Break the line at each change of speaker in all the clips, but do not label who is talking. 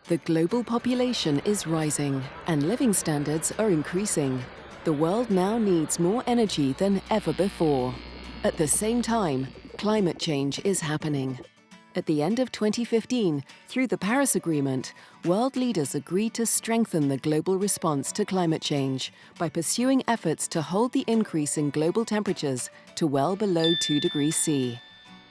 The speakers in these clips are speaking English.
The global population is rising and living standards are increasing. The world now needs more energy than ever before. At the same time, climate change is happening. At the end of 2015, through the Paris Agreement, world leaders agreed to strengthen the global response to climate change by pursuing efforts to hold the increase in global temperatures to well below 2 degrees C.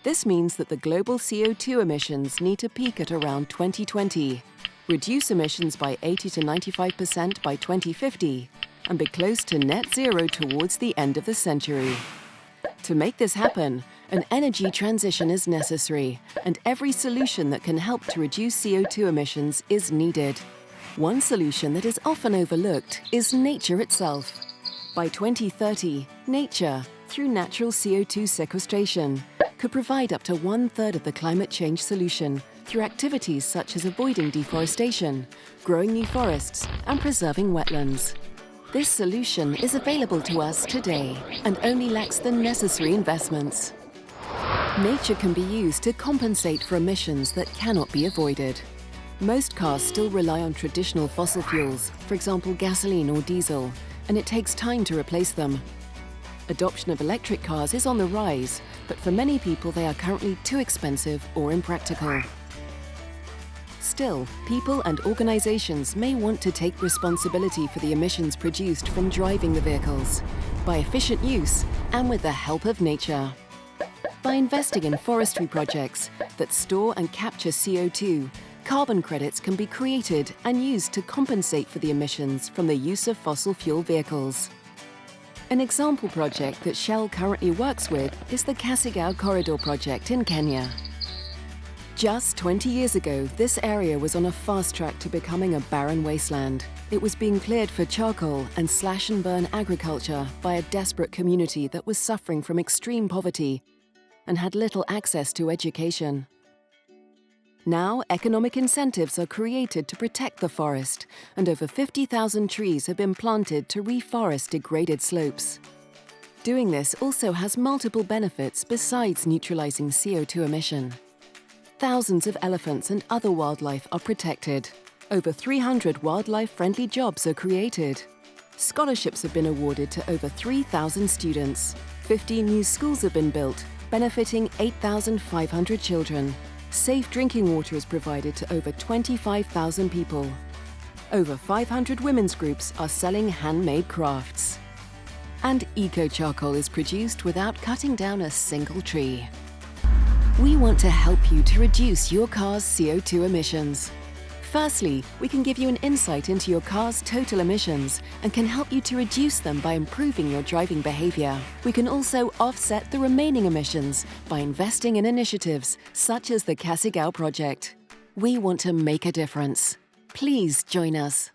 This means that the global CO2 emissions need to peak at around 2020, reduce emissions by 80 to 95% by 2050, and be close to net zero towards the end of the century. To make this happen, an energy transition is necessary, and every solution that can help to reduce CO2 emissions is needed. One solution that is often overlooked is nature itself. By 2030, nature, through natural CO2 sequestration, could provide up to 1/3 of the climate change solution through activities such as avoiding deforestation, growing new forests, and preserving wetlands. This solution is available to us today and only lacks the necessary investments. Nature can be used to compensate for emissions that cannot be avoided. Most cars still rely on traditional fossil fuels, for example gasoline or diesel, and it takes time to replace them. Adoption of electric cars is on the rise, but for many people they are currently too expensive or impractical. Still, people and organizations may want to take responsibility for the emissions produced from driving the vehicles, by efficient use and with the help of nature. By investing in forestry projects that store and capture CO2, carbon credits can be created and used to compensate for the emissions from the use of fossil fuel vehicles. An example project that Shell currently works with is the Kasigao Corridor project in Kenya. Just 20 years ago, this area was on a fast track to becoming a barren wasteland. It was being cleared for charcoal and slash-and-burn agriculture by a desperate community that was suffering from extreme poverty and had little access to education. Now, economic incentives are created to protect the forest, and over 50,000 trees have been planted to reforest degraded slopes. Doing this also has multiple benefits besides neutralizing CO2 emission. Thousands of elephants and other wildlife are protected. Over 300 wildlife-friendly jobs are created. Scholarships have been awarded to over 3,000 students. 15 new schools have been built, benefiting 8,500 children. Safe drinking water is provided to over 25,000 people. Over 500 women's groups are selling handmade crafts. And eco-charcoal is produced without cutting down a single tree. We want to help you to reduce your car's CO2 emissions. Firstly, we can give you an insight into your car's total emissions and can help you to reduce them by improving your driving behavior. We can also offset the remaining emissions by investing in initiatives such as the Kasigao project. We want to make a difference. Please join us.